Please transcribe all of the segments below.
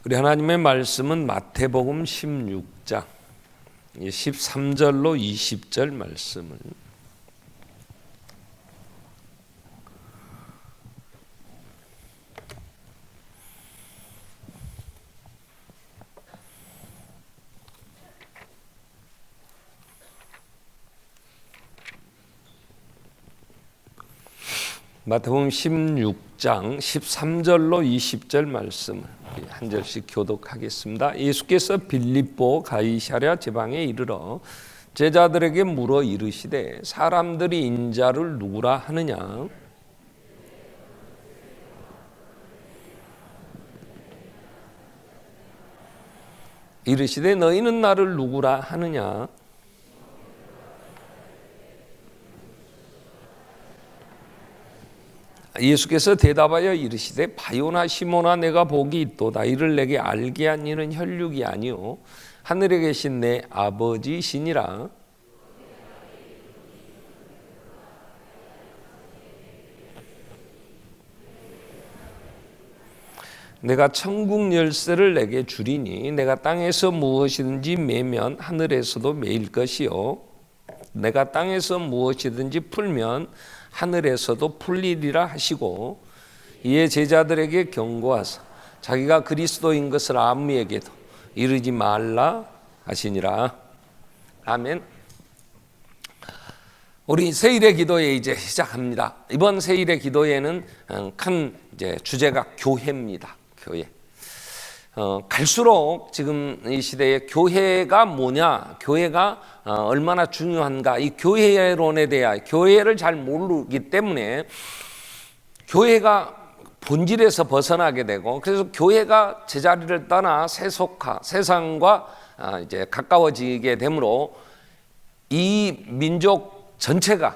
우리 하나님의 말씀은 마태복음 16장 13절로 20절 말씀을 마태복음 16장 13절로 20절 말씀을 한 절씩 교독하겠습니다. 예수께서 빌립보 가이사랴 지방에 이르러 제자들에게 물어 이르시되 사람들이 인자를 누구라 하느냐? 이르시되 너희는 나를 누구라 하느냐? 예수께서 대답하여 이르시되 바요나 시모나 내가 복이 있도다. 이를 내게 알게 한 이는 혈육이 아니요 하늘에 계신 내 아버지시니라. 내가 천국 열쇠를 내게 주리니 내가 땅에서 무엇이든지 매면 하늘에서도 매일 것이요 내가 땅에서 무엇이든지 풀면 하늘에서도 풀리리라 하시고 이에 제자들에게 경고하사 자기가 그리스도인 것을 아무에게도 이르지 말라 하시니라. 아멘. 우리 세일의 기도회 이제 시작합니다. 이번 세일의 기도회는 큰 주제가 교회입니다. 교회. 갈수록 지금 이 시대에 교회가 뭐냐, 교회가 얼마나 중요한가, 이 교회론에 대해 교회를 잘 모르기 때문에 교회가 본질에서 벗어나게 되고, 그래서 교회가 제자리를 떠나 세상과 이제 가까워지게 되므로 이 민족 전체가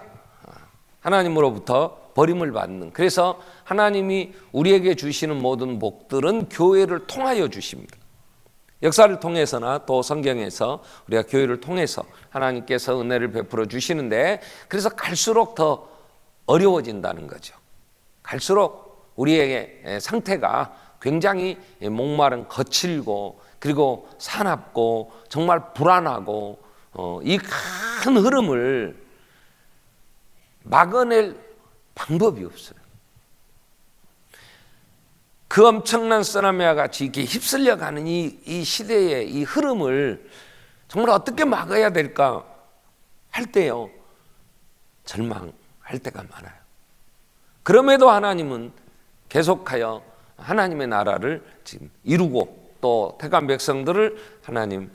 하나님으로부터 버림을 받는, 그래서 하나님이 우리에게 주시는 모든 복들은 교회를 통하여 주십니다. 역사를 통해서나 또 성경에서 우리가 교회를 통해서 하나님께서 은혜를 베풀어 주시는데, 그래서 갈수록 더 어려워진다는 거죠. 갈수록 우리에게 상태가 굉장히 목마른, 거칠고 그리고 사납고 정말 불안하고 이 큰 흐름을 막아낼 방법이 없어요. 그 엄청난 쓰나미와 같이 이렇게 휩쓸려가는 이 시대의 이 흐름을 정말 어떻게 막아야 될까 할 때요, 절망할 때가 많아요. 그럼에도 하나님은 계속하여 하나님의 나라를 지금 이루고 또 택한 백성들을 하나님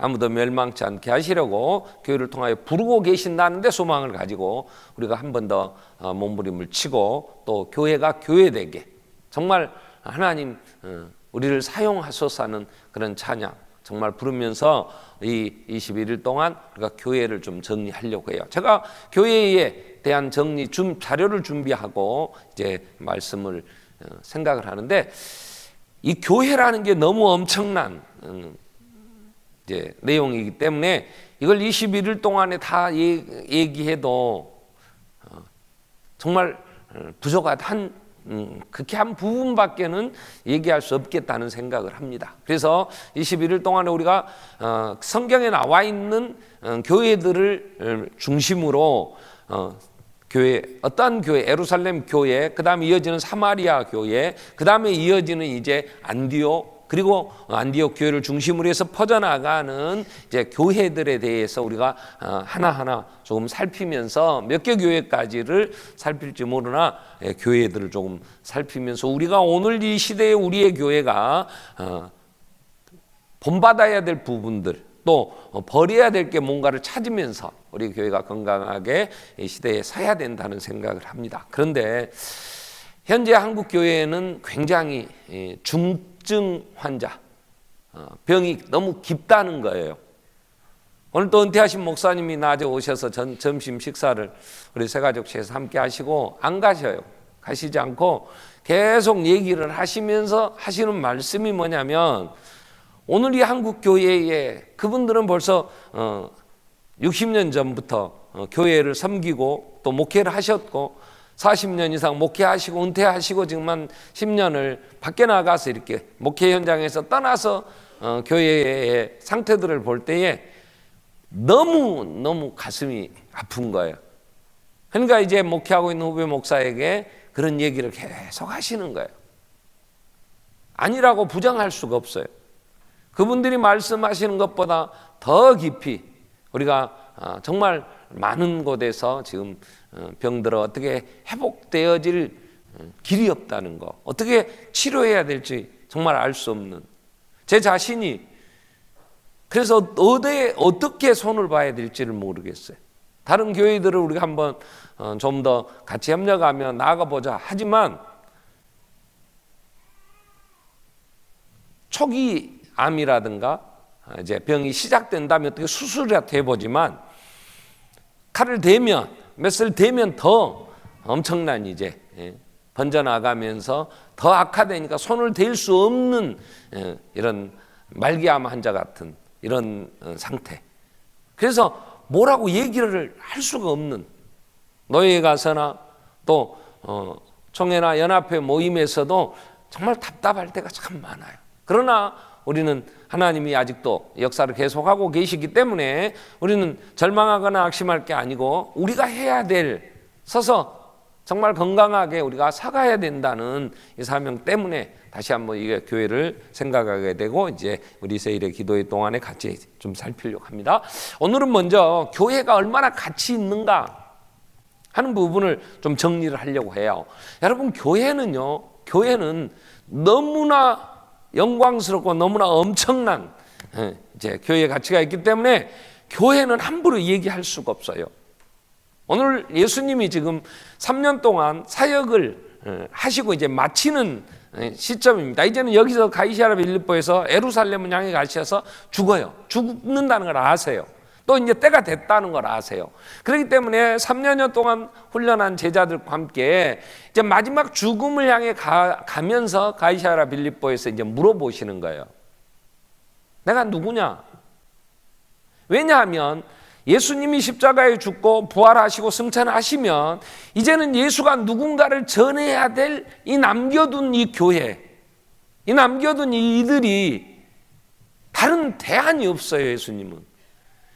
아무도 멸망치 않게 하시려고 교회를 통하여 부르고 계신다는 데 소망을 가지고 우리가 한 번 더 몸부림을 치고 또 교회가 교회되게 정말 하나님 우리를 사용하소서 하는 그런 찬양 정말 부르면서 이 21일 동안 우리가 교회를 좀 정리하려고 해요. 제가 교회에 대한 정리 자료를 준비하고 이제 말씀을 생각을 하는데, 이 교회라는 게 너무 엄청난 이제 내용이기 때문에 이걸 21일 동안에 다 얘기해도 정말 부족한 그렇게 한 부분밖에는 얘기할 수 없겠다는 생각을 합니다. 그래서 21일 동안에 우리가 성경에 나와 있는 교회들을 중심으로 교회, 어떤 교회, 예루살렘 교회, 그 다음에 이어지는 사마리아 교회, 그 다음에 이어지는 이제 안디옥, 그리고 안디옥 교회를 중심으로 해서 퍼져나가는 이제 교회들에 대해서 우리가 하나하나 조금 살피면서 몇 개 교회까지를 살필지 모르나 교회들을 조금 살피면서 우리가 오늘 이 시대에 우리의 교회가 본받아야 될 부분들 또 버려야 될 게 뭔가를 찾으면서 우리 교회가 건강하게 이 시대에 서야 된다는 생각을 합니다. 그런데 현재 한국 교회에는 굉장히 중증 환자, 병이 너무 깊다는 거예요. 오늘 또 은퇴하신 목사님이 낮에 오셔서 점심 식사를 우리 새가족실에서 함께 하시고 안 가셔요. 가시지 않고 계속 얘기를 하시면서 하시는 말씀이 뭐냐면, 오늘 이 한국 교회에 그분들은 벌써 60년 전부터 교회를 섬기고 또 목회를 하셨고 40년 이상 목회하시고 은퇴하시고 지금 한 10년을 밖에 나가서 이렇게 목회 현장에서 떠나서 교회의 상태들을 볼 때에 너무 가슴이 아픈 거예요. 그러니까 이제 목회하고 있는 후배 목사에게 그런 얘기를 계속 하시는 거예요. 아니라고 부정할 수가 없어요. 그분들이 말씀하시는 것보다 더 깊이 우리가 정말 많은 곳에서 지금 병들어 어떻게 회복되어질 길이 없다는 거, 어떻게 치료해야 될지 정말 알 수 없는 제 자신이, 그래서 어떻게 손을 봐야 될지를 모르겠어요. 다른 교회들을 우리가 한번 좀 더 같이 협력하며 나아가보자 하지만 초기 암이라든가 이제 병이 시작된다면 어떻게 수술이라도 해보지만 칼을 대면 몇 살 되면 더 엄청난 이제 번져나가면서 더 악화되니까 손을 댈 수 없는 이런 말기암 환자 같은 이런 상태. 그래서 뭐라고 얘기를 할 수가 없는, 노예에 가서나 또 총회나 연합회 모임에서도 정말 답답할 때가 참 많아요. 그러나 우리는 하나님이 아직도 역사를 계속하고 계시기 때문에 우리는 절망하거나 악심할 게 아니고 우리가 해야 될, 서서 정말 건강하게 우리가 살아야 된다는 이 사명 때문에 다시 한번 이 교회를 생각하게 되고 이제 우리 세일의 기도회 동안에 같이 좀 살피려고 합니다. 오늘은 먼저 교회가 얼마나 가치 있는가 하는 부분을 좀 정리를 하려고 해요. 여러분, 교회는 너무나 영광스럽고 너무나 엄청난 이제 교회의 가치가 있기 때문에 교회는 함부로 얘기할 수가 없어요. 오늘 예수님이 지금 3년 동안 사역을 하시고 이제 마치는 시점입니다. 이제는 여기서 가이사랴 빌립보에서 예루살렘을 향해 가셔서 죽는다는 걸 아세요. 또 이제 때가 됐다는 걸 아세요. 그렇기 때문에 3년 동안 훈련한 제자들과 함께 이제 마지막 죽음을 향해 가면서 가이사랴 빌립보에서 이제 물어보시는 거예요. 내가 누구냐? 왜냐하면 예수님이 십자가에 죽고 부활하시고 승천하시면 이제는 예수가 누군가를 전해야 될 이 남겨둔 이 교회, 이 남겨둔 이들이 다른 대안이 없어요. 예수님은.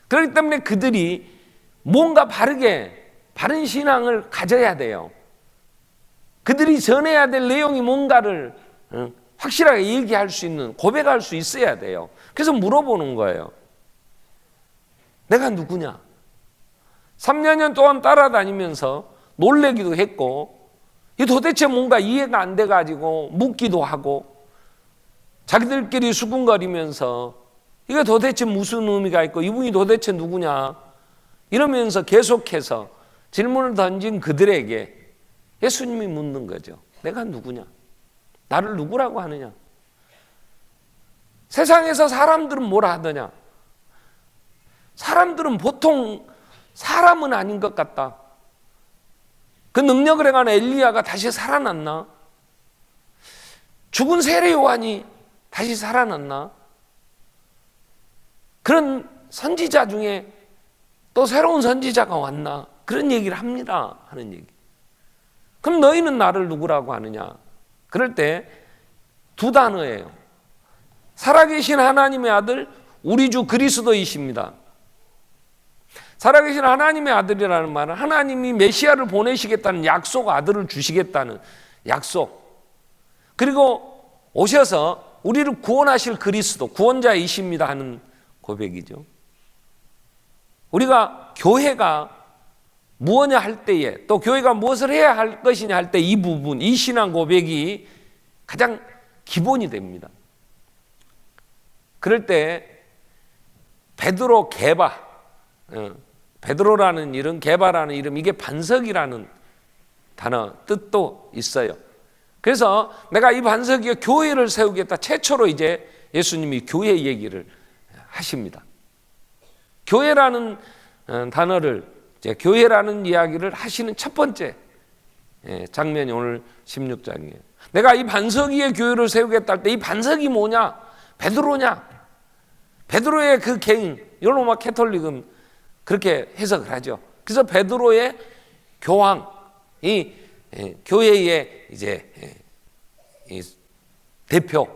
그렇기 때문에 그들이 뭔가 바른 신앙을 가져야 돼요. 그들이 전해야 될 내용이 뭔가를 확실하게 얘기할 수 있는, 고백할 수 있어야 돼요. 그래서 물어보는 거예요. 내가 누구냐? 3년 동안 따라다니면서 놀래기도 했고, 이 도대체 뭔가 이해가 안 돼가지고 묻기도 하고, 자기들끼리 수군거리면서 이게 도대체 무슨 의미가 있고 이분이 도대체 누구냐 이러면서 계속해서 질문을 던진 그들에게 예수님이 묻는 거죠. 내가 누구냐? 나를 누구라고 하느냐? 세상에서 사람들은 뭐라 하더냐? 사람들은 보통 사람은 아닌 것 같다. 그 능력을 행한 엘리야가 다시 살아났나? 죽은 세례 요한이 다시 살아났나? 그런 선지자 중에 또 새로운 선지자가 왔나? 그런 얘기를 합니다. 하는 얘기. 그럼 너희는 나를 누구라고 하느냐? 그럴 때 두 단어예요. 살아계신 하나님의 아들, 우리 주 그리스도이십니다. 살아계신 하나님의 아들이라는 말은 하나님이 메시아를 보내시겠다는 약속, 아들을 주시겠다는 약속. 그리고 오셔서 우리를 구원하실 그리스도, 구원자이십니다 하는 고백이죠. 우리가 교회가 무엇냐 할 때에, 또 교회가 무엇을 해야 할 것이냐 할 때 이 부분, 이 신앙 고백이 가장 기본이 됩니다. 그럴 때 베드로 게바, 베드로라는 이름, 게바라는 이름, 이게 반석이라는 단어 뜻도 있어요. 그래서 내가 이 반석 위에 교회를 세우겠다. 최초로 이제 예수님이 교회 얘기를 하십니다. 교회라는 단어를, 이제 교회라는 이야기를 하시는 첫 번째 장면이 오늘 16장이에요. 내가 이 반석 위에 교회를 세우겠다 할 때 이 반석이 뭐냐? 베드로냐? 베드로의 그 개인, 로마 캐톨릭은 그렇게 해석을 하죠. 그래서 베드로의 교황, 이 교회의 이제 대표.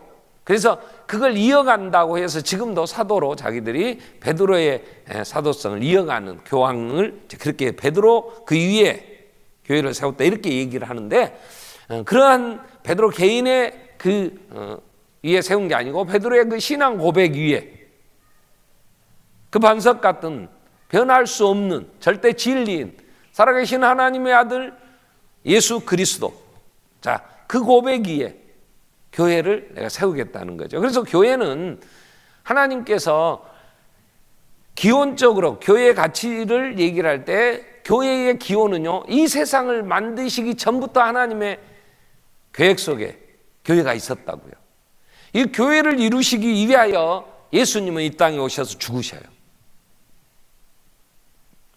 그래서 그걸 이어간다고 해서 지금도 사도로 자기들이 베드로의 사도성을 이어가는 교황을 그렇게 베드로 그 위에 교회를 세웠다 이렇게 얘기를 하는데, 그러한 베드로 개인의 그 위에 세운 게 아니고 베드로의 그 신앙 고백 위에 그 반석 같은 변할 수 없는 절대 진리인 살아계신 하나님의 아들 예수 그리스도, 자, 그 고백 위에 교회를 내가 세우겠다는 거죠. 그래서 교회는 하나님께서 기원적으로 교회의 가치를 얘기를 할 때 교회의 기원은요, 이 세상을 만드시기 전부터 하나님의 계획 속에 교회가 있었다고요. 이 교회를 이루시기 위하여 예수님은 이 땅에 오셔서 죽으셔요.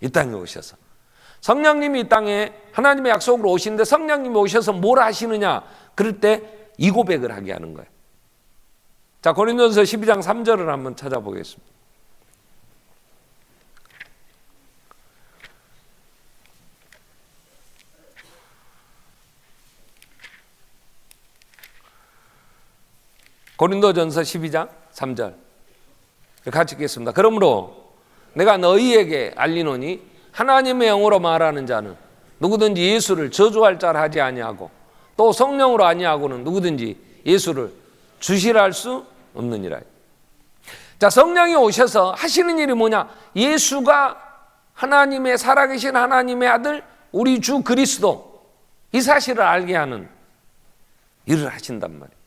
이 땅에 오셔서 성령님이 이 땅에 하나님의 약속으로 오시는데, 성령님이 오셔서 뭘 하시느냐, 그럴 때 이 고백을 하게 하는 거예요. 자, 고린도전서 12장 3절을 한번 찾아보겠습니다. 고린도전서 12장 3절 같이 읽겠습니다. 그러므로 내가 너희에게 알리노니 하나님의 영으로 말하는 자는 누구든지 예수를 저주할 자라 하지 아니하고 또 성령으로 아니하고는 누구든지 예수를 주시라 할 수 없느니라. 자, 성령이 오셔서 하시는 일이 뭐냐? 예수가 하나님의 살아계신 하나님의 아들 우리 주 그리스도, 이 사실을 알게 하는 일을 하신단 말이에요.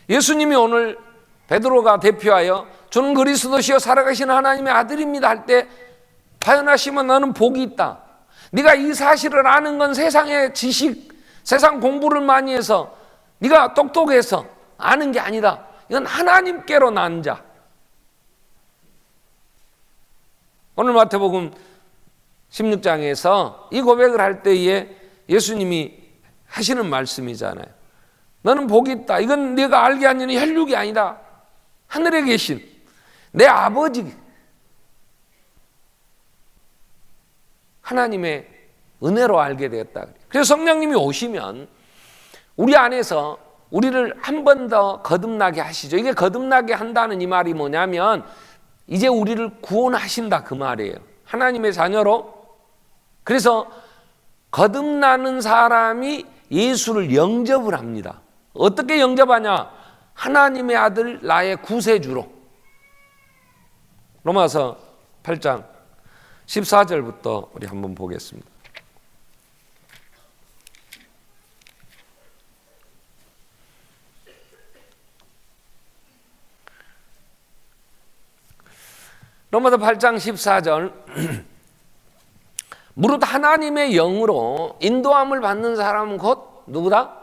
예수님이 오늘 베드로가 대표하여 주는 그리스도시여 살아계신 하나님의 아들입니다 할 때 발언하시면 너는 복이 있다. 네가 이 사실을 아는 건 세상의 지식, 세상 공부를 많이 해서 네가 똑똑해서 아는 게 아니다. 이건 하나님께로 난 자. 오늘 마태복음 16장에서 이 고백을 할 때에 예수님이 하시는 말씀이잖아요. 너는 복이 있다. 이건 네가 알게 하는 혈육이 아니다. 하늘에 계신 내 아버지 하나님의 은혜로 알게 되었다. 그래서 성령님이 오시면 우리 안에서 우리를 한 번 더 거듭나게 하시죠. 이게 거듭나게 한다는 이 말이 뭐냐면 이제 우리를 구원하신다 그 말이에요. 하나님의 자녀로. 그래서 거듭나는 사람이 예수를 영접을 합니다. 어떻게 영접하냐? 하나님의 아들 나의 구세주로. 로마서 8장 14절부터 우리 한번 보겠습니다. 로마서 8장 14절 무릇 하나님의 영으로 인도함을 받는 사람은 곧 누구다?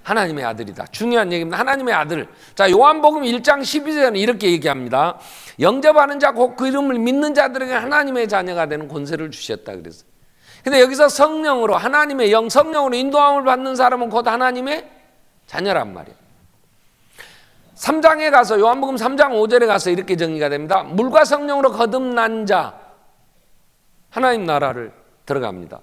하나님의 아들이다. 중요한 얘기입니다. 하나님의 아들. 자, 요한복음 1장 12절은 이렇게 얘기합니다. 영접하는 자 곧 그 이름을 믿는 자들에게 하나님의 자녀가 되는 권세를 주셨다 그랬어요. 근데 여기서 성령으로 하나님의 영, 성령으로 인도함을 받는 사람은 곧 하나님의 자녀란 말이에요. 3장에 가서 요한복음 3장 5절에 가서 이렇게 정리가 됩니다. 물과 성령으로 거듭난 자 하나님 나라를 들어갑니다.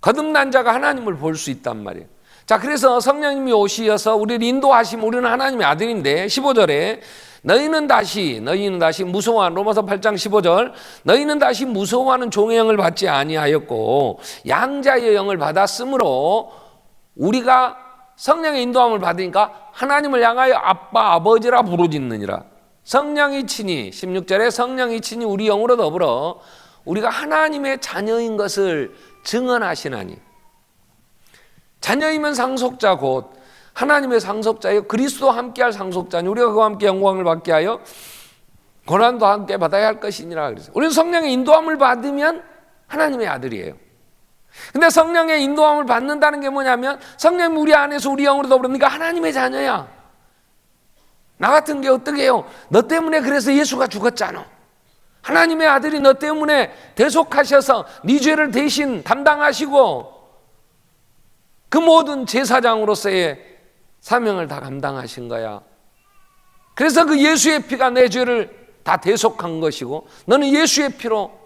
거듭난 자가 하나님을 볼 수 있단 말이에요. 자, 그래서 성령님이 오시어서 우리를 인도하시면 우리는 하나님의 아들인데 15절에 너희는 다시 무서워하는 로마서 8장 15절 너희는 다시 무서워하는 종의 영을 받지 아니하였고 양자의 영을 받았으므로 우리가 성령의 인도함을 받으니까 하나님을 향하여 아빠 아버지라 부르짖느니라. 성령이 친히 16절에 성령이 친히 우리 영으로 더불어 우리가 하나님의 자녀인 것을 증언하시나니. 자녀이면 상속자 곧 하나님의 상속자여 그리스도와 함께할 상속자니 우리가 그와 함께 영광을 받게 하여 고난도 함께 받아야 할 것이니라 그랬어요. 우리는 성령의 인도함을 받으면 하나님의 아들이에요. 근데 성령의 인도함을 받는다는 게 뭐냐면 성령이 우리 안에서 우리 영으로 더불으니까 하나님의 자녀야. 나 같은 게 어떻게 해요? 너 때문에 그래서 예수가 죽었잖아. 하나님의 아들이 너 때문에 대속하셔서 네 죄를 대신 감당하시고 그 모든 제사장으로서의 사명을 다 감당하신 거야. 그래서 그 예수의 피가 내 죄를 다 대속한 것이고 너는 예수의 피로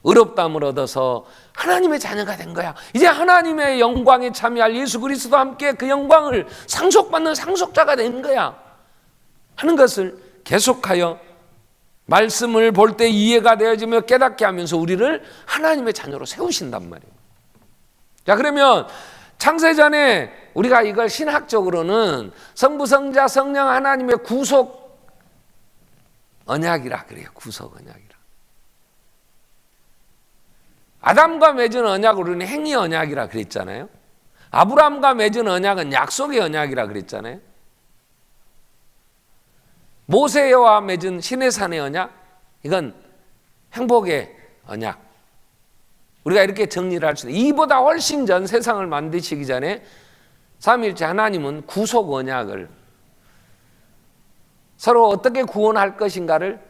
의롭다함을 얻어서 하나님의 자녀가 된 거야. 이제 하나님의 영광에 참여할 예수 그리스도와 함께 그 영광을 상속받는 상속자가 된 거야 하는 것을 계속하여 말씀을 볼 때 이해가 되어지며 깨닫게 하면서 우리를 하나님의 자녀로 세우신단 말이에요. 자, 그러면 창세전에 우리가 이걸 신학적으로는 성부, 성자, 성령 하나님의 구속 언약이라 그래요. 구속 언약이라. 아담과 맺은 언약을 우리는 행위 언약이라 그랬잖아요. 아브라함과 맺은 언약은 약속의 언약이라 그랬잖아요. 모세와 맺은 시내산의 언약, 이건 행복의 언약. 우리가 이렇게 정리를 할 수 있어요. 이보다 훨씬 전 세상을 만드시기 전에 삼위일체 하나님은 구속 언약을 서로 어떻게 구원할 것인가를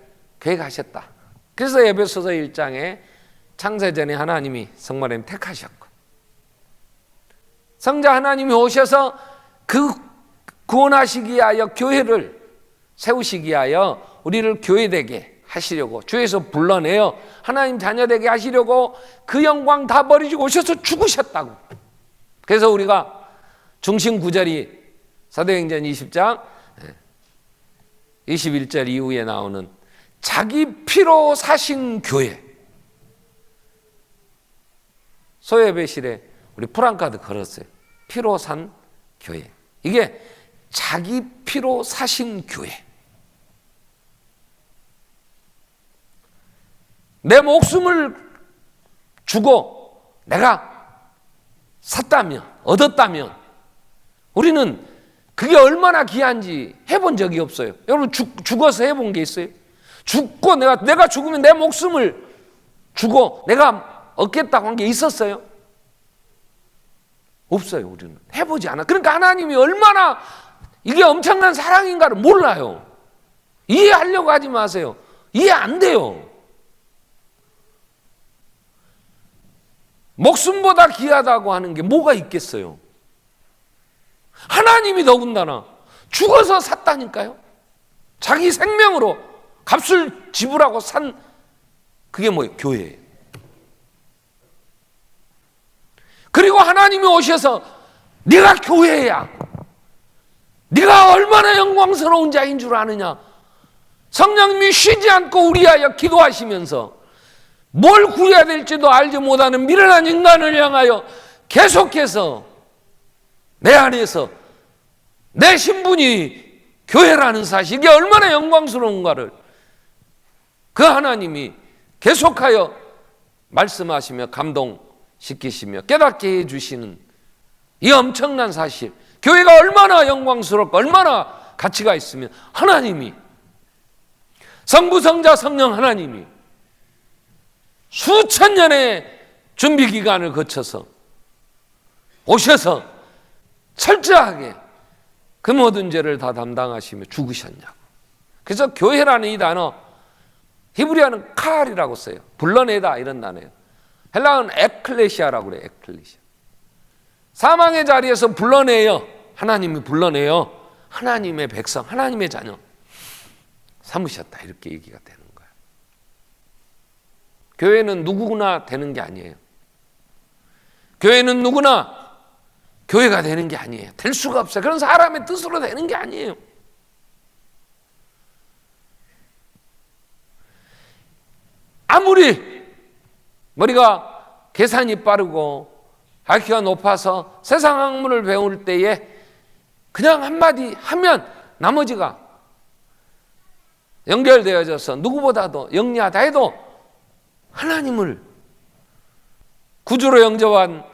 계획하셨다. 그래서 에베소서 1장에 창세전에 하나님이 성모님 택하셨고, 성자 하나님이 오셔서 그 구원하시기 위하여 교회를 세우시기 위하여 우리를 교회되게 하시려고, 주에서 불러내어 하나님 자녀되게 하시려고 그 영광 다 버리시고 오셔서 죽으셨다고. 그래서 우리가 중심 구절이 사도행전 20장 21절 이후에 나오는 자기 피로 사신 교회, 소예배실에 우리 프랑카드 걸었어요. 피로 산 교회. 이게 자기 피로 사신 교회. 내 목숨을 주고 내가 샀다면, 얻었다면 우리는 그게 얼마나 귀한지 해본 적이 없어요. 여러분 죽어서 해본 게 있어요? 죽고 내가 죽으면 내 목숨을 주고 내가 얻겠다고 한 게 있었어요? 없어요. 우리는 해보지 않아. 그러니까 하나님이 얼마나 이게 엄청난 사랑인가를 몰라요. 이해하려고 하지 마세요. 이해 안 돼요. 목숨보다 귀하다고 하는 게 뭐가 있겠어요? 하나님이 더군다나 죽어서 샀다니까요. 자기 생명으로 값을 지불하고 산, 그게 뭐예요? 교회예요. 그리고 하나님이 오셔서 네가 교회야, 네가 얼마나 영광스러운 자인 줄 아느냐. 성령님이 쉬지 않고 우리 위하여 기도하시면서 뭘 구해야 될지도 알지 못하는 미련한 인간을 향하여 계속해서 내 안에서 내 신분이 교회라는 사실, 이게 얼마나 영광스러운가를 그 하나님이 계속하여 말씀하시며 감동시키시며 깨닫게 해주시는 이 엄청난 사실, 교회가 얼마나 영광스럽고 얼마나 가치가 있으면 하나님이, 성부, 성자, 성령 하나님이 수천 년의 준비 기간을 거쳐서 오셔서 철저하게 그 모든 죄를 다 담당하시며 죽으셨냐고. 그래서 교회라는 이 단어, 히브리어는 칼이라고 써요. 불러내다 이런 단어예요. 헬라어는 에클레시아라고 그래요. 에클레시아. 사망의 자리에서 불러내요. 하나님이 불러내요. 하나님의 백성, 하나님의 자녀 삼으셨다, 이렇게 얘기가 되는 거예요. 교회는 누구나 되는 게 아니에요. 교회는 누구나 교회가 되는 게 아니에요. 될 수가 없어요. 그런 사람의 뜻으로 되는 게 아니에요. 아무리 머리가 계산이 빠르고 IQ가 높아서 세상 학문을 배울 때에 그냥 한마디 하면 나머지가 연결되어져서 누구보다도 영리하다 해도 하나님을 구주로 영접한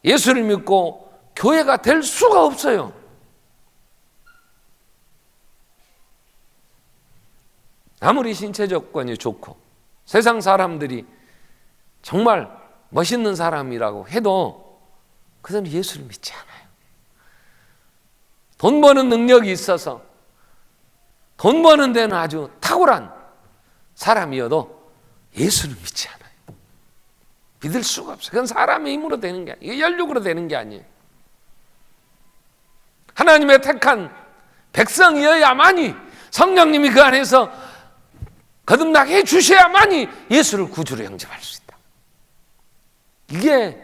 예수를 믿고 교회가 될 수가 없어요. 아무리 신체 조건이 좋고 세상 사람들이 정말 멋있는 사람이라고 해도 그 사람은 예수를 믿지 않아요. 돈 버는 능력이 있어서 돈 버는 데는 아주 탁월한 사람이어도 예수를 믿지 않아요. 믿을 수가 없어요. 그건 사람의 힘으로 되는 게 아니에요. 연력으로 되는 게 아니에요. 하나님의 택한 백성이어야만이, 성령님이 그 안에서 거듭나게 해주셔야만이 예수를 구주로 영접할 수 있다. 이게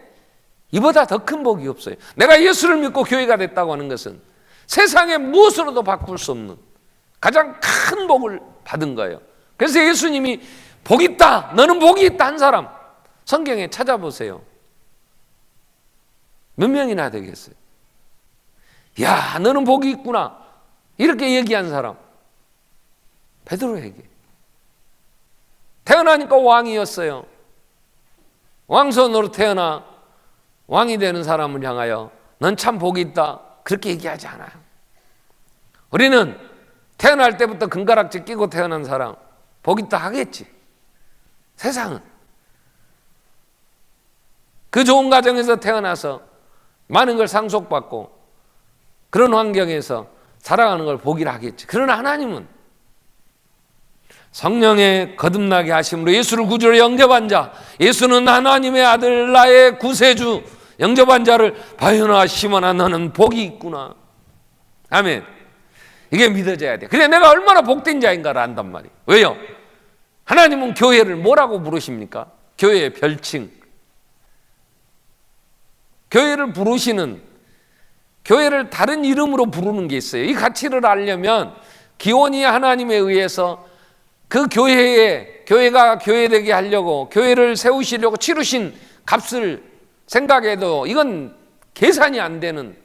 이보다 더 큰 복이 없어요. 내가 예수를 믿고 교회가 됐다고 하는 것은 세상에 무엇으로도 바꿀 수 없는 가장 큰 복을 받은 거예요. 그래서 예수님이 복 있다, 너는 복이 있다 한 사람 성경에 찾아보세요. 몇 명이나 되겠어요? 야, 너는 복이 있구나 이렇게 얘기한 사람 베드로에게. 태어나니까 왕이었어요. 왕손으로 태어나 왕이 되는 사람을 향하여 넌 참 복이 있다 그렇게 얘기하지 않아요. 우리는 태어날 때부터 금가락지 끼고 태어난 사람 복 있다 하겠지. 세상은 그 좋은 가정에서 태어나서 많은 걸 상속받고 그런 환경에서 살아가는 걸 복이라 하겠지. 그러나 하나님은 성령의 거듭나게 하심으로 예수를 구주로 영접한 자, 예수는 하나님의 아들 나의 구세주 영접한 자를 바요나 시몬아 너는 복이 있구나. 아멘. 이게 믿어져야 돼. 그래 내가 얼마나 복된 자인가를 안단 말이에요. 왜요? 하나님은 교회를 뭐라고 부르십니까? 교회의 별칭. 교회를 부르시는, 교회를 다른 이름으로 부르는 게 있어요. 이 가치를 알려면 기원이 하나님에 의해서 그 교회가 교회되게 하려고 교회를 세우시려고 치르신 값을 생각해도 이건 계산이 안 되는,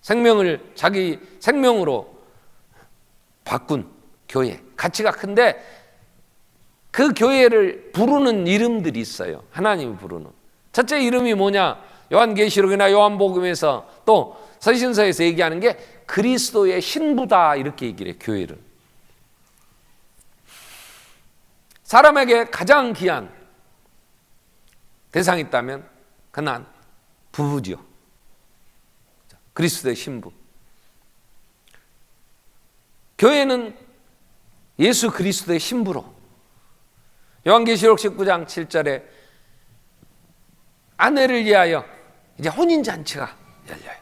생명을 자기 생명으로 바꾼 교회 가치가 큰데 그 교회를 부르는 이름들이 있어요. 하나님이 부르는 첫째 이름이 뭐냐? 요한계시록이나 요한복음에서 또 서신서에서 얘기하는 게 그리스도의 신부다 이렇게 얘기를 해요. 교회를 사람에게 가장 귀한 대상이 있다면 그는 부부지요. 그리스도의 신부. 교회는 예수 그리스도의 신부로 요한계시록 19장 7절에 아내를 위하여 이제 혼인잔치가 열려요.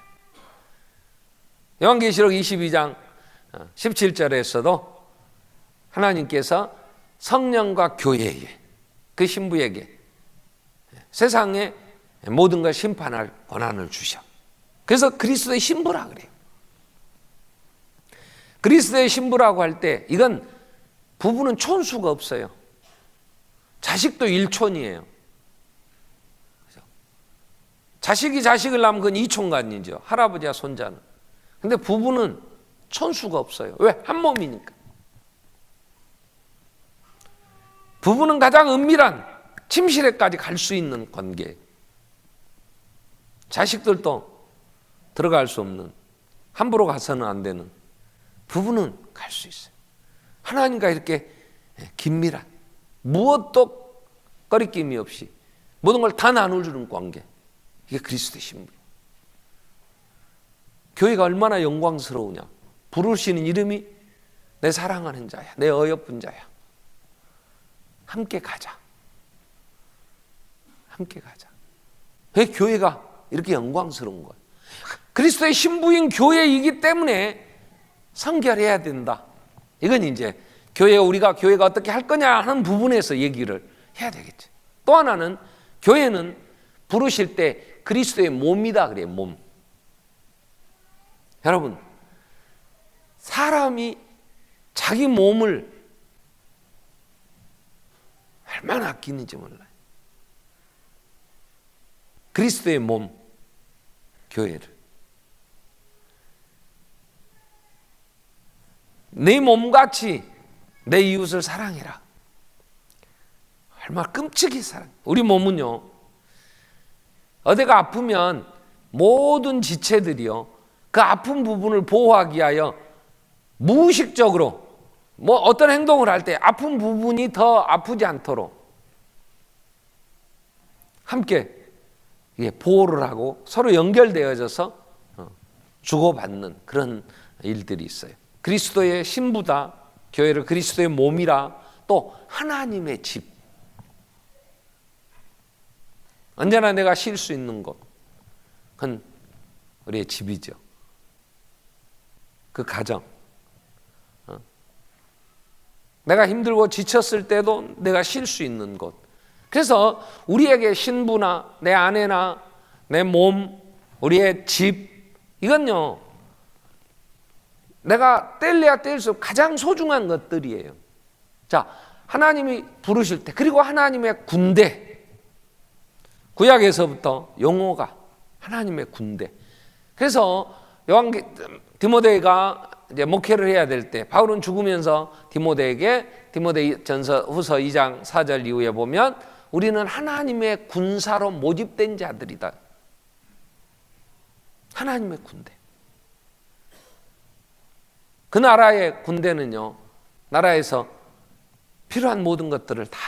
요한계시록 22장 17절에서도 하나님께서 성령과 교회에게 그 신부에게 세상의 모든 걸 심판할 권한을 주셔. 그래서 그리스도의 신부라 그래요. 그리스도의 신부라고 할 때 이건 부부는 촌수가 없어요. 자식도 일촌이에요. 자식이 자식을 낳으면 그건 이촌간이죠. 할아버지와 손자는. 근데 부부는 촌수가 없어요. 왜? 한 몸이니까. 부부는 가장 은밀한 침실에까지 갈 수 있는 관계. 자식들도 들어갈 수 없는, 함부로 가서는 안 되는, 부부는 갈 수 있어요. 하나님과 이렇게 긴밀한, 무엇도 꺼리낌이 없이 모든 걸 다 나눠주는 관계. 이게 그리스도의 신부. 교회가 얼마나 영광스러우냐. 부르시는 이름이 내 사랑하는 자야, 내 어여쁜 자야. 함께 가자. 함께 가자. 왜 교회가 이렇게 영광스러운 거예요? 그리스도의 신부인 교회이기 때문에 성결해야 된다. 이건 이제 우리가 교회가 어떻게 할 거냐 하는 부분에서 얘기를 해야 되겠지. 또 하나는 교회는 부르실 때 그리스도의 몸이다 그래요. 몸. 여러분, 사람이 자기 몸을 얼마나 아끼는지 몰라요. 그리스도의 몸, 교회를. 내 몸같이 내 이웃을 사랑해라. 얼마나 끔찍이 사랑. 우리 몸은요, 어디가 아프면 모든 지체들이요, 그 아픈 부분을 보호하기 위하여 무의식적으로 어떤 행동을 할 때 아픈 부분이 더 아프지 않도록 함께 보호를 하고 서로 연결되어져서 주고받는 그런 일들이 있어요. 그리스도의 신부다, 교회를 그리스도의 몸이라, 또 하나님의 집. 언제나 내가 쉴 수 있는 곳, 그건 우리의 집이죠. 그 가정. 내가 힘들고 지쳤을 때도 내가 쉴 수 있는 곳, 그래서 우리에게 신부나 내 아내나 내 몸, 우리의 집, 이건요 내가 뗄래야 뗄수록 가장 소중한 것들이에요. 자, 하나님이 부르실 때, 그리고 하나님의 군대, 구약에서부터 용어가 하나님의 군대. 그래서 디모데가 이제 목회를 해야 될 때 바울은 죽으면서 디모데에게 디모데전서 후서 2장 4절 이후에 보면 우리는 하나님의 군사로 모집된 자들이다. 하나님의 군대. 그 나라의 군대는요, 나라에서 필요한 모든 것들을 다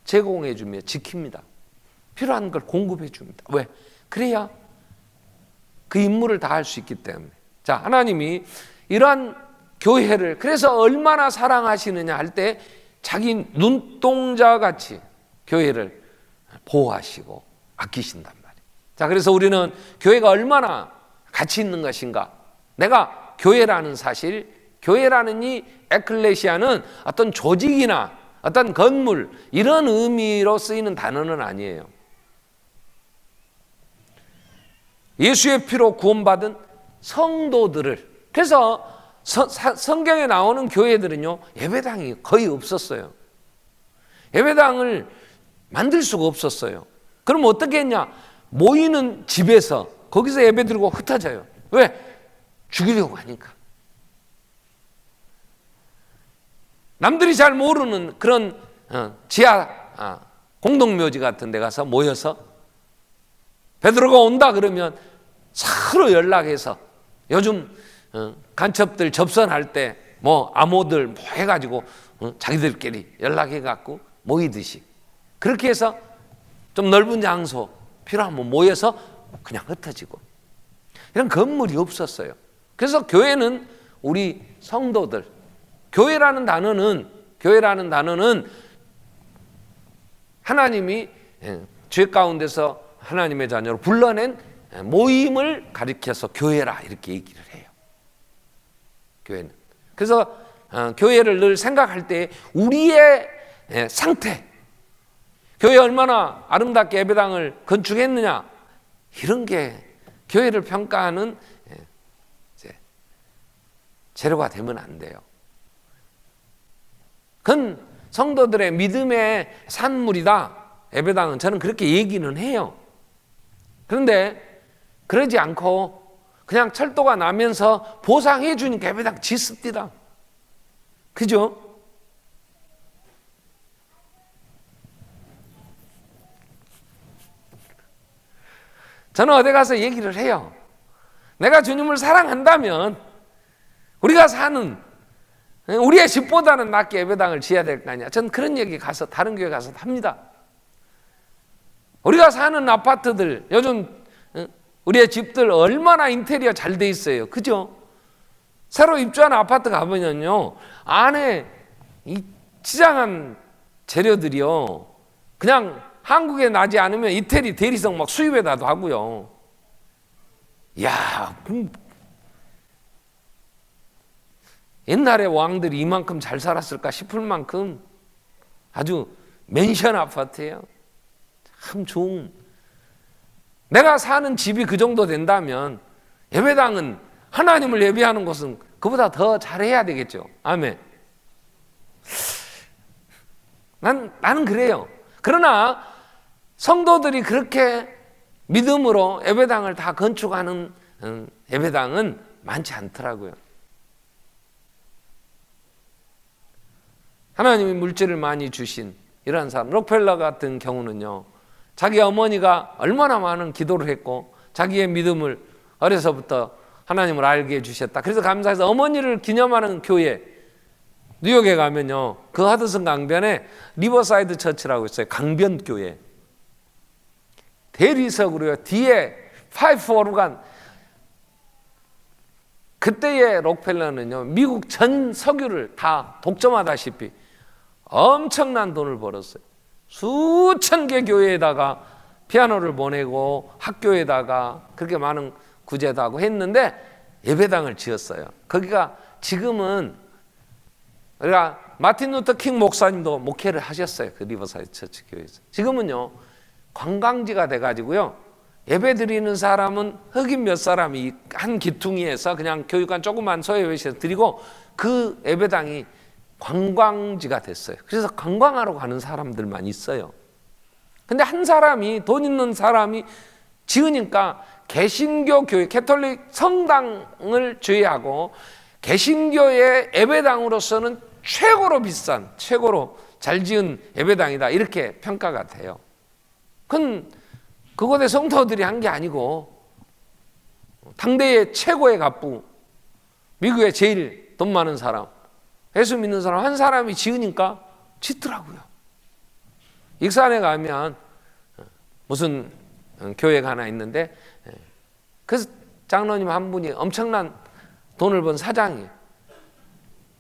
제공해 주며 지킵니다. 필요한 걸 공급해 줍니다. 왜? 그래야 그 임무를 다 할 수 있기 때문에. 자, 하나님이 이러한 교회를 그래서 얼마나 사랑하시느냐 할 때 자기 눈동자 같이 교회를 보호하시고 아끼신단 말이에요. 자, 그래서 우리는 교회가 얼마나 가치 있는 것인가. 내가 교회라는 사실, 교회라는 이 에클레시아는 어떤 조직이나 어떤 건물 이런 의미로 쓰이는 단어는 아니에요. 예수의 피로 구원받은 성도들을, 그래서 성경에 나오는 교회들은요 예배당이 거의 없었어요. 예배당을 만들 수가 없었어요. 그럼 어떻게 했냐? 모이는 집에서 거기서 예배 드리고 흩어져요. 왜? 죽이려고 하니까. 남들이 잘 모르는 그런 지하 공동묘지 같은 데 가서 모여서 베드로가 온다 그러면 서로 연락해서, 요즘 간첩들 접선할 때 뭐 암호들 뭐 해가지고 자기들끼리 연락해갖고 모이듯이 그렇게 해서 좀 넓은 장소 필요하면 모여서 그냥 흩어지고, 이런 건물이 없었어요. 그래서 교회는 우리 성도들, 교회라는 단어는 하나님이 죄 가운데서 하나님의 자녀로 불러낸 모임을 가리켜서 교회라 이렇게 얘기를 해요. 교회는. 그래서 교회를 늘 생각할 때 우리의 상태, 교회 얼마나 아름답게 예배당을 건축했느냐, 이런 게 교회를 평가하는 재료가 되면 안 돼요. 그건 성도들의 믿음의 산물이다. 예배당은 저는 그렇게 얘기는 해요. 그런데 그러지 않고 그냥 철도가 나면서 보상해 주니까 예배당 짓습니다. 그죠? 저는 어디 가서 얘기를 해요. 내가 주님을 사랑한다면 우리가 사는 우리의 집보다는 낫게 예배당을 지어야 될 거 아니야. 저는 그런 얘기 가서 다른 교회 가서 합니다. 우리가 사는 아파트들, 요즘 우리의 집들 얼마나 인테리어 잘 돼 있어요. 그죠? 새로 입주한 아파트 가보면요, 안에 이 치장한 재료들이요, 그냥 한국에 나지 않으면 이태리 대리석 막 수입해다도 하고요. 야, 옛날에 왕들이 이만큼 잘 살았을까 싶을 만큼 아주 맨션 아파트예요. 참 좋은. 내가 사는 집이 그 정도 된다면 예배당은, 하나님을 예배하는 곳은 그보다 더 잘해야 되겠죠. 아멘. 나는 그래요. 그러나 성도들이 그렇게 믿음으로 예배당을 다 건축하는 예배당은 많지 않더라고요. 하나님이 물질을 많이 주신 이러한 사람, 록펠러 같은 경우는요, 자기 어머니가 얼마나 많은 기도를 했고 자기의 믿음을 어려서부터 하나님을 알게 해주셨다. 그래서 감사해서 어머니를 기념하는 교회, 뉴욕에 가면요, 그 하드슨 강변에 리버사이드 처치라고 있어요. 강변교회. 대리석으로요, 뒤에 파이프 오르간. 그때의 록펠러는요, 미국 전 석유를 다 독점하다시피 엄청난 돈을 벌었어요. 수천 개 교회에다가 피아노를 보내고 학교에다가 그렇게 많은 구제도 하고 했는데 예배당을 지었어요. 거기가 지금은 그러니까 마틴 루터 킹 목사님도 목회를 하셨어요. 그 리버사이드 처치 교회에서. 지금은요 관광지가 돼가지고요 예배 드리는 사람은 흑인 몇 사람이 한 기퉁이에서 그냥 교육관 조그만 소예배실에서 드리고 그 예배당이 관광지가 됐어요. 그래서 관광하러 가는 사람들만 있어요. 근데 한 사람이, 돈 있는 사람이 지으니까 개신교 교회, 캐톨릭 성당을 제외하고 개신교의 예배당으로서는 최고로 비싼, 최고로 잘 지은 예배당이다, 이렇게 평가가 돼요. 그건 그곳의 성도들이 한 게 아니고 당대의 최고의 갑부, 미국의 제일 돈 많은 사람, 예수 믿는 사람 한 사람이 지으니까 짓더라고요. 익산에 가면 무슨 교회가 하나 있는데 그 장로님 한 분이 엄청난 돈을 번 사장이에요.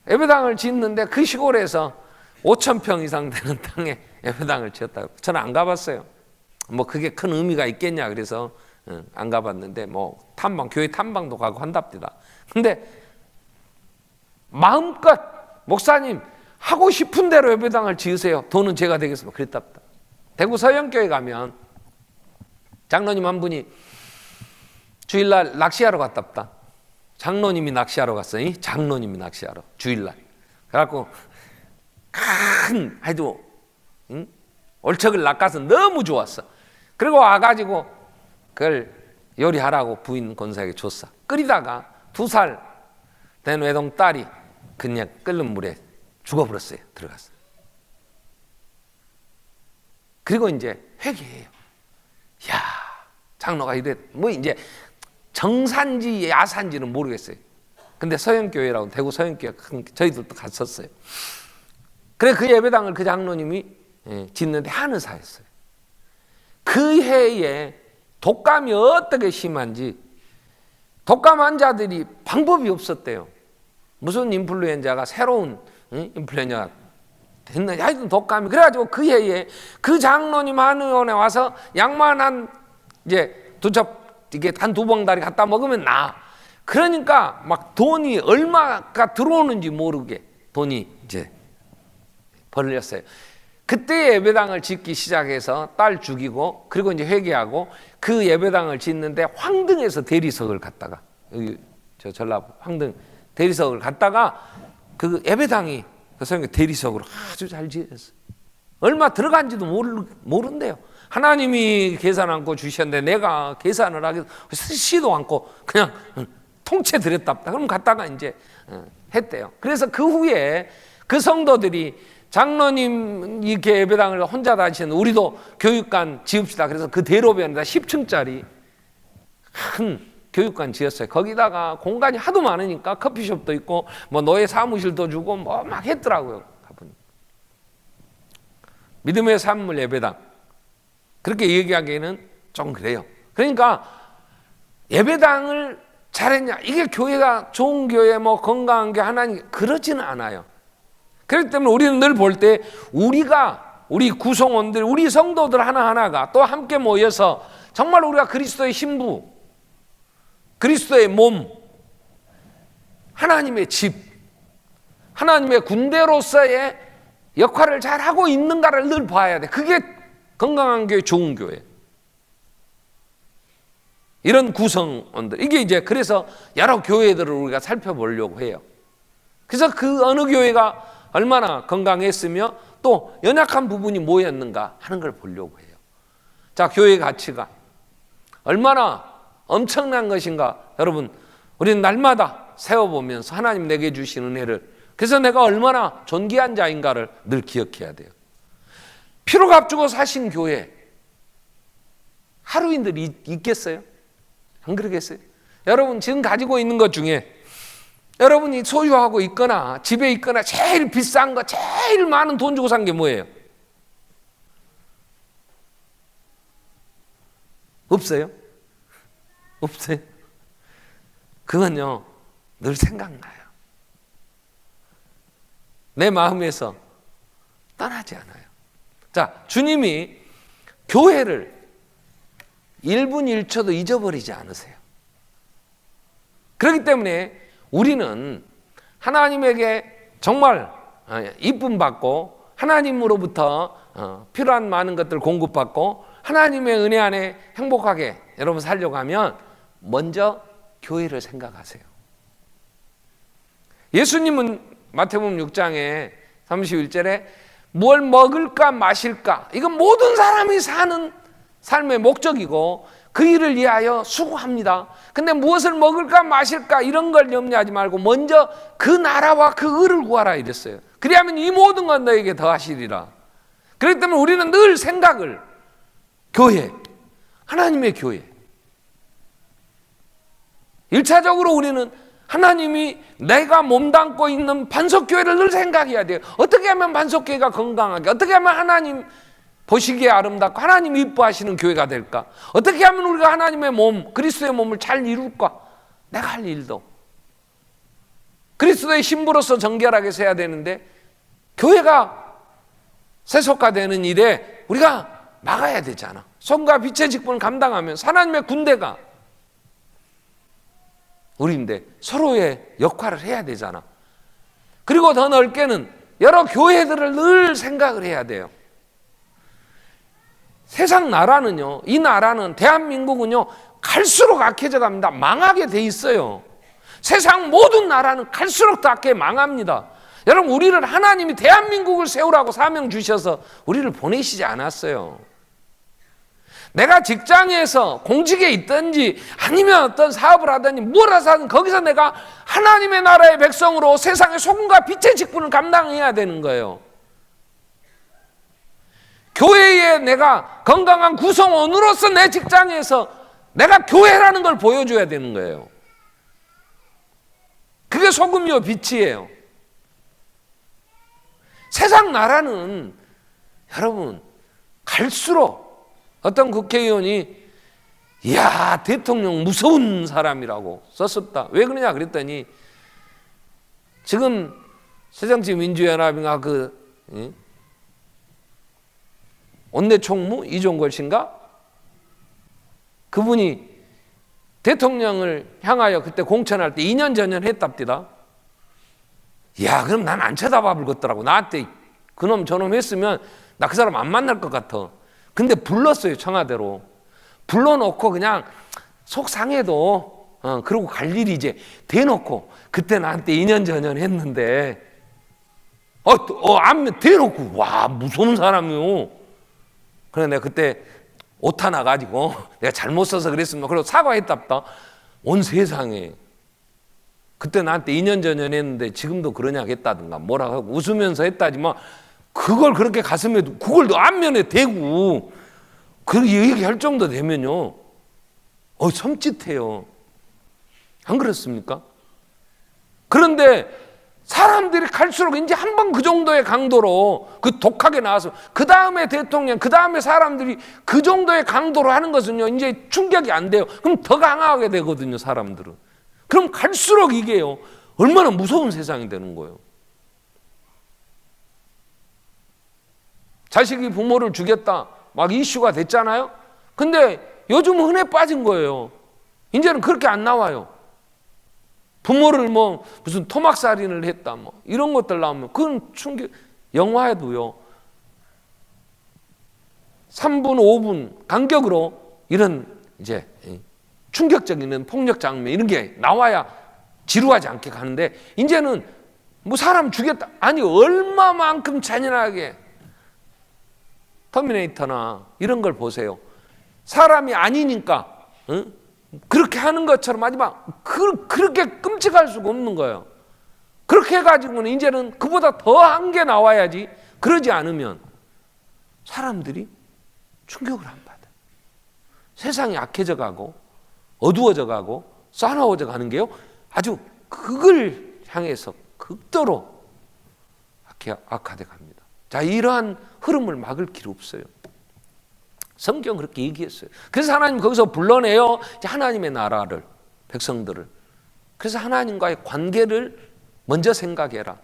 예배당을 짓는데 그 시골에서 5,000평 이상 되는 땅에 예배당을 지었다고. 저는 안 가봤어요. 뭐 그게 큰 의미가 있겠냐 그래서 안 가봤는데 뭐 탐방, 교회 탐방도 가고 한답니다. 근데 마음껏 목사님 하고 싶은 대로 예배당을 지으세요. 돈은 제가 되겠습니다. 그랬답니다. 대구 서영교회 가면 장로님 한 분이 주일날 낚시하러 갔답니다. 장로님이 낚시하러 갔어요. 장로님이 낚시하러 주일날. 그래갖고 큰 아주 얼척을 낚아서 너무 좋았어. 그리고 와가지고 그걸 요리하라고 부인 권사에게 줬어. 끓이다가 2살 된 외동 딸이 그냥 끓는 물에 죽어버렸어요. 들어갔어. 그리고 이제 회개해요. 야, 장로가 이래 뭐 이제 정산지 야산지는 모르겠어요. 근데 서영교회라고 대구 서영교회 저희들도 갔었어요. 그래 그 예배당을 그 장로님이 짓는데 한의사였어요. 그 해에 독감이 어떻게 심한지 독감 환자들이 방법이 없었대요. 무슨 인플루엔자가 새로운 인플루엔자가 됐는지 하여튼 독감이. 그래가지고 그 해에 그 장로님 한의원에 와서 약만 한 이제 이게 한 2봉다리 갖다 먹으면 나. 그러니까 막 돈이 얼마가 들어오는지 모르게 돈이 이제 벌렸어요. 그때 예배당을 짓기 시작해서 딸 죽이고 그리고 이제 회개하고 그 예배당을 짓는데 황등에서 대리석을 갖다가 여기 저 전라도 황등 대리석을 갖다가 그 예배당이 그 성경 대리석으로 아주 잘 지었어요. 얼마 들어간지도 모른대요. 하나님이 계산 않고 주셨는데 내가 계산을 하기 쓰지도 않고 그냥 통째 드렸답니다. 그럼 갖다가 이제 했대요. 그래서 그 후에 그 성도들이 장로님 이렇게 예배당을 혼자 다니시는 우리도 교육관 지읍시다. 그래서 그 대로변에다 10층짜리 큰 교육관 지었어요. 거기다가 공간이 하도 많으니까 커피숍도 있고 뭐 노예 사무실도 주고 뭐 막 했더라고요. 믿음의 산물 예배당 그렇게 얘기하기에는 좀 그래요. 그러니까 예배당을 잘했냐 이게 교회가 좋은 교회 뭐 건강한 게 하나님 그러지는 않아요. 그렇기 때문에 우리는 늘 볼 때 우리 구성원들 우리 성도들 하나하나가 또 함께 모여서 정말 우리가 그리스도의 신부 그리스도의 몸 하나님의 집 하나님의 군대로서의 역할을 잘하고 있는가를 늘 봐야 돼. 그게 건강한 교회 좋은 교회. 이런 구성원들 이게 이제 그래서 여러 교회들을 우리가 살펴보려고 해요. 그래서 그 어느 교회가 얼마나 건강했으며 또 연약한 부분이 뭐였는가 하는 걸 보려고 해요. 자, 교회의 가치가 얼마나 엄청난 것인가 여러분 우리는 날마다 세워보면서 하나님 내게 주신 은혜를 그래서 내가 얼마나 존귀한 자인가를 늘 기억해야 돼요. 피로 값주고 사신 교회 하루인들이 있겠어요? 안 그러겠어요? 여러분 지금 가지고 있는 것 중에 여러분이 소유하고 있거나 집에 있거나 제일 비싼 거 제일 많은 돈 주고 산 게 뭐예요? 없어요? 없어요? 그건요 늘 생각나요. 내 마음에서 떠나지 않아요. 자, 주님이 교회를 1분 1초도 잊어버리지 않으세요. 그렇기 때문에 우리는 하나님에게 정말 이쁨 받고 하나님으로부터 필요한 많은 것들 공급받고 하나님의 은혜 안에 행복하게 여러분 살려고 하면 먼저 교회를 생각하세요. 예수님은 마태복음 6장에 31절에 뭘 먹을까 마실까, 이건 모든 사람이 사는 삶의 목적이고 그 일을 위하여 수고합니다. 근데 무엇을 먹을까 마실까 이런 걸 염려하지 말고 먼저 그 나라와 그 의를 구하라 이랬어요. 그리하면 이 모든 건 너에게 더하시리라. 그렇기 때문에 우리는 늘 생각을 교회, 하나님의 교회, 1차적으로 우리는 하나님이 내가 몸담고 있는 반석교회를 늘 생각해야 돼요. 어떻게 하면 반석교회가 건강하게, 어떻게 하면 하나님 보시기에 아름답고 하나님 이뻐하시는 교회가 될까? 어떻게 하면 우리가 하나님의 몸, 그리스도의 몸을 잘 이룰까? 내가 할 일도 그리스도의 신부로서 정결하게 서야 되는데 교회가 세속화되는 일에 우리가 막아야 되잖아. 손과 빛의 직분을 감당하면 하나님의 군대가 우리인데 서로의 역할을 해야 되잖아. 그리고 더 넓게는 여러 교회들을 늘 생각을 해야 돼요. 세상 나라는요, 이 나라는 대한민국은요 갈수록 악해져 갑니다. 망하게 돼 있어요. 세상 모든 나라는 갈수록 더 악해 망합니다. 여러분, 우리를 하나님이 대한민국을 세우라고 사명 주셔서 우리를 보내시지 않았어요. 내가 직장에서 공직에 있든지 아니면 어떤 사업을 하든지 뭘 하든 거기서 내가 하나님의 나라의 백성으로 세상의 소금과 빛의 직분을 감당해야 되는 거예요. 교회에 내가 건강한 구성원으로서 내 직장에서 내가 교회라는 걸 보여줘야 되는 거예요. 그게 소금이요 빛이에요. 세상 나라는 여러분 갈수록 어떤 국회의원이 이야 대통령 무서운 사람이라고 썼었다. 왜 그러냐 그랬더니 지금 새정치민주연합인가 원내 총무 이종걸 씨인가? 그분이 대통령을 향하여 그때 공천할 때 2년 전년 했답니다. 야, 그럼 난 안 쳐다봐 볼겠더라고. 나한테 그놈 저놈 했으면 나 그 사람 안 만날 것 같아. 근데 불렀어요, 청와대로. 불러놓고 그냥 속상해도 그러고 갈 일이 이제 대놓고 그때 나한테 2년 전년 했는데 안면 대놓고 와 무서운 사람이요. 그래 내가 그때 오타 나가지고 내가 잘못 써서 그랬습니다. 그리고 사과했답다. 온 세상에 그때 나한테 2년 전년 했는데 지금도 그러냐겠다든가 뭐라 하고 웃으면서 했다지만 그걸 그렇게 가슴에 그걸 안면에 대고 그렇게 얘기할 정도 되면요 섬찟해요. 안 그렇습니까? 그런데 사람들이 갈수록 이제 한 번 그 정도의 강도로 그 독하게 나와서 그 다음에 대통령, 그 다음에 사람들이 그 정도의 강도로 하는 것은요 이제 충격이 안 돼요. 그럼 더 강하게 되거든요, 사람들은. 그럼 갈수록 이게요 얼마나 무서운 세상이 되는 거예요. 자식이 부모를 죽였다 막 이슈가 됐잖아요. 근데 요즘 흔해 빠진 거예요. 이제는 그렇게 안 나와요. 부모를 뭐 무슨 토막살인을 했다 뭐 이런 것들 나오면 그건 충격. 영화에도요 3분 5분 간격으로 이런 이제 충격적인 폭력 장면 이런 게 나와야 지루하지 않게 가는데 이제는 뭐 사람 죽였다 아니 얼마만큼 잔인하게 터미네이터나 이런 걸 보세요. 사람이 아니니까 그렇게 하는 것처럼 하지만 그렇게 끔찍할 수가 없는 거예요. 그렇게 해가지고는 이제는 그보다 더한 게 나와야지. 그러지 않으면 사람들이 충격을 안 받아요. 세상이 악해져 가고 어두워져 가고 싸나워져 가는 게요 아주 그걸 향해서 극도로 악화돼 갑니다. 자, 이러한 흐름을 막을 길 없어요. 성경 그렇게 얘기했어요. 그래서 하나님 거기서 불러내요 이제 하나님의 나라를, 백성들을. 그래서 하나님과의 관계를 먼저 생각해라.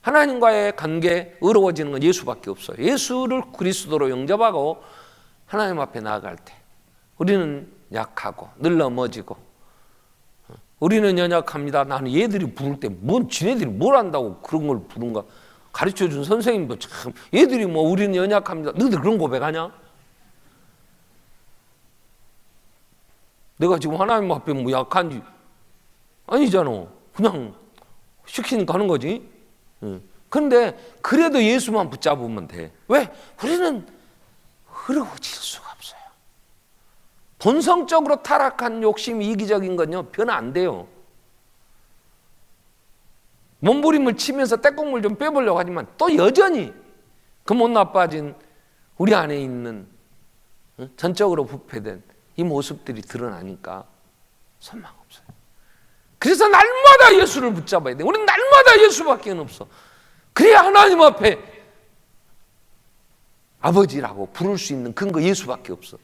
하나님과의 관계 의로워지는 건 예수밖에 없어요. 예수를 그리스도로 영접하고 하나님 앞에 나아갈 때 우리는 약하고 늘 넘어지고 우리는 연약합니다. 나는 얘들이 부를 때 지네들이 뭘 안다고 그런 걸 부른가. 가르쳐준 선생님도 참 얘들이 뭐 우리는 연약합니다. 너희들 그런 고백하냐? 내가 지금 하나님 앞에 뭐 약한지 아니잖아. 그냥 시키니까 하는 거지. 그런데 그래도 예수만 붙잡으면 돼. 왜? 우리는 흐르고질 수가 없어요. 본성적으로 타락한 욕심이 이기적인 건요 변화 안 돼요. 몸부림을 치면서 떼국물 좀 빼보려고 하지만 또 여전히 그 못 나빠진 우리 안에 있는 전적으로 부패된 이 모습들이 드러나니까 소망 없어요. 그래서 날마다 예수를 붙잡아야 돼. 우리는 날마다 예수밖에 없어. 그래야 하나님 앞에 아버지라고 부를 수 있는 근거 예수밖에 없어.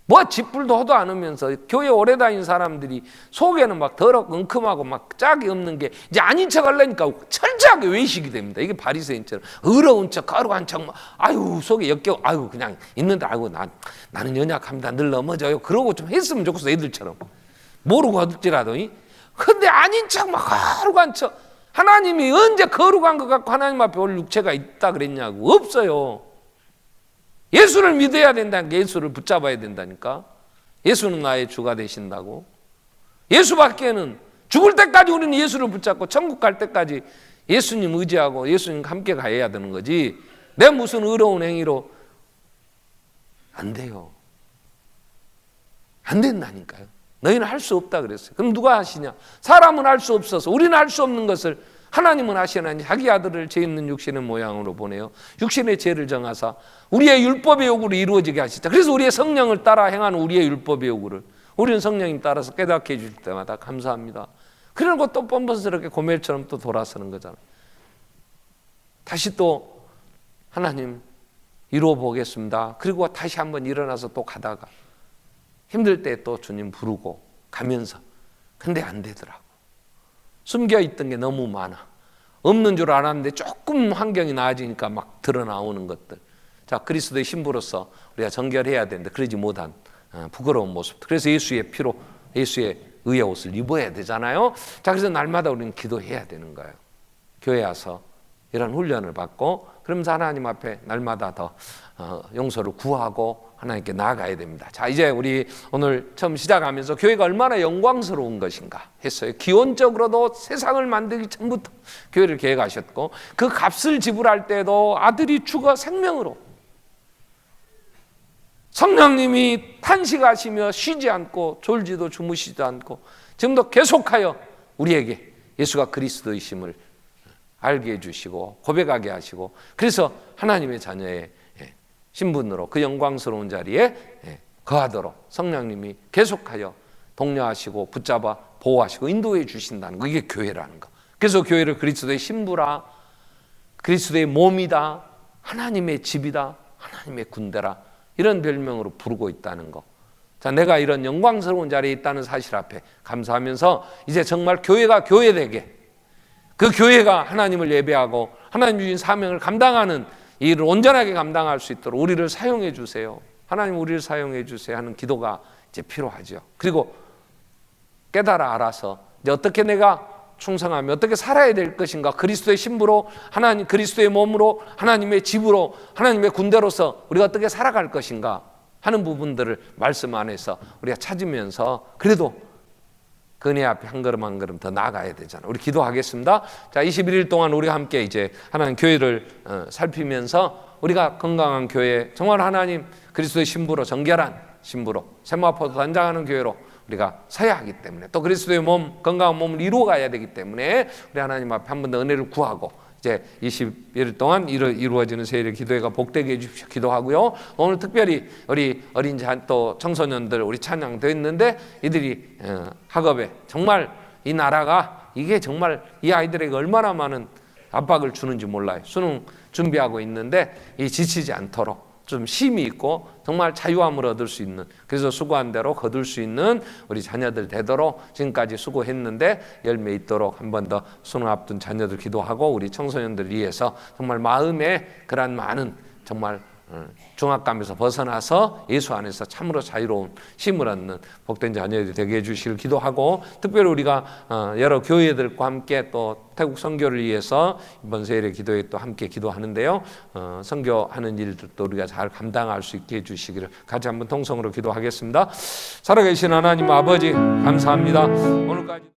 뭐 짓불도 허도 않으면서 교회 오래 다닌 사람들이 속에는 막 더럽고 엉큼하고 막 짝이 없는 게 이제 아닌 척 하려니까 철저하게 외식이 됩니다. 이게 바리새인처럼 어려운 척 거룩한 척 막 아유 속에 역겨워 아유 그냥 있는데 아이고 나는 연약합니다. 늘 넘어져요. 그러고 좀 했으면 좋겠어. 애들처럼 모르고 어딜지라도. 근데 아닌 척 막 거룩한 척. 하나님이 언제 거룩한 것 같고 하나님 앞에 올 육체가 있다 그랬냐고. 없어요. 예수를 믿어야 된다니까. 예수를 붙잡아야 된다니까. 예수는 나의 주가 되신다고. 예수밖에는 죽을 때까지 우리는 예수를 붙잡고 천국 갈 때까지 예수님 의지하고 예수님과 함께 가야 되는 거지. 내 무슨 의로운 행위로 안 돼요. 안 된다니까요. 너희는 할 수 없다 그랬어요. 그럼 누가 하시냐? 사람은 할 수 없어서 우리는 할 수 없는 것을 하나님은 하시나니 자기 아들을 죄 있는 육신의 모양으로 보내요. 육신의 죄를 정하사 우리의 율법의 요구를 이루어지게 하시다. 그래서 우리의 성령을 따라 행하는 우리의 율법의 요구를 우리는 성령님 따라서 깨닫게 해줄 때마다 감사합니다. 그러고 또 뻔뻔스럽게 고멜처럼 또 돌아서는 거잖아요. 다시 또 하나님 이루어 보겠습니다. 그리고 다시 한번 일어나서 또 가다가 힘들 때 또 주님 부르고 가면서 근데 안 되더라고. 숨겨있던 게 너무 많아. 없는 줄 알았는데 조금 환경이 나아지니까 막 드러나오는 것들. 자, 그리스도의 신부로서 우리가 정결해야 되는데 그러지 못한 부끄러운 모습. 그래서 예수의 피로 예수의 의의 옷을 입어야 되잖아요. 자, 그래서 날마다 우리는 기도해야 되는 거예요. 교회 와서 이런 훈련을 받고 그러면서 하나님 앞에 날마다 더 용서를 구하고 하나님께 나아가야 됩니다. 자, 이제 우리 오늘 처음 시작하면서 교회가 얼마나 영광스러운 것인가 했어요. 기원적으로도 세상을 만들기 전부터 교회를 계획하셨고 그 값을 지불할 때도 아들이 죽어 생명으로 성령님이 탄식하시며 쉬지 않고 졸지도 주무시지도 않고 지금도 계속하여 우리에게 예수가 그리스도이심을 알게 해주시고 고백하게 하시고 그래서 하나님의 자녀의 신분으로 그 영광스러운 자리에 거하도록 성령님이 계속하여 독려하시고 붙잡아 보호하시고 인도해 주신다는 거. 이게 교회라는 거. 그래서 교회를 그리스도의 신부라, 그리스도의 몸이다, 하나님의 집이다, 하나님의 군대라 이런 별명으로 부르고 있다는 거. 자, 내가 이런 영광스러운 자리에 있다는 사실 앞에 감사하면서 이제 정말 교회가 교회되게 그 교회가 하나님을 예배하고 하나님 주신 사명을 감당하는 이 일을 온전하게 감당할 수 있도록 우리를 사용해 주세요. 하나님 우리를 사용해 주세요 하는 기도가 이제 필요하죠. 그리고 깨달아 알아서 이제 어떻게 내가 충성하며 어떻게 살아야 될 것인가. 그리스도의 신부로 하나님 그리스도의 몸으로 하나님의 집으로 하나님의 군대로서 우리가 어떻게 살아갈 것인가 하는 부분들을 말씀 안에서 우리가 찾으면서 그래도 그네 앞에 한 걸음 한 걸음 더 나아가야 되잖아요. 우리 기도하겠습니다. 자, 21일 동안 우리가 함께 이제 하나님 교회를 살피면서 우리가 건강한 교회, 정말 하나님 그리스도의 신부로 정결한 신부로 세마포도 단장하는 교회로 우리가 서야 하기 때문에 또 그리스도의 몸, 건강한 몸을 이루어가야 되기 때문에 우리 하나님 앞에 한 번 더 은혜를 구하고 이제 21일 동안 이루어지는 세일의 기도회가 복되게 해주십시오. 기도하고요. 오늘 특별히 우리 어린 또 청소년들 우리 찬양도 했는데 이들이 학업에 정말 이 나라가 이게 정말 이 아이들에게 얼마나 많은 압박을 주는지 몰라요. 수능 준비하고 있는데 이 지치지 않도록 좀 힘이 있고 정말 자유함을 얻을 수 있는 그래서 수고한 대로 거둘 수 있는 우리 자녀들 되도록 지금까지 수고했는데 열매 있도록 한 번 더 수능 앞둔 자녀들 기도하고 우리 청소년들 위해서 정말 마음에 그런 많은 정말 중압감에서 벗어나서 예수 안에서 참으로 자유로운 힘을 얻는 복된 자녀들이 되게 해주시길 기도하고, 특별히 우리가 여러 교회들과 함께 또 태국 선교를 위해서 이번 세일의 기도에 또 함께 기도하는데요. 선교하는 일들도 우리가 잘 감당할 수 있게 해주시기를 같이 한번 통성으로 기도하겠습니다. 살아계신 하나님 아버지 감사합니다. 오늘까지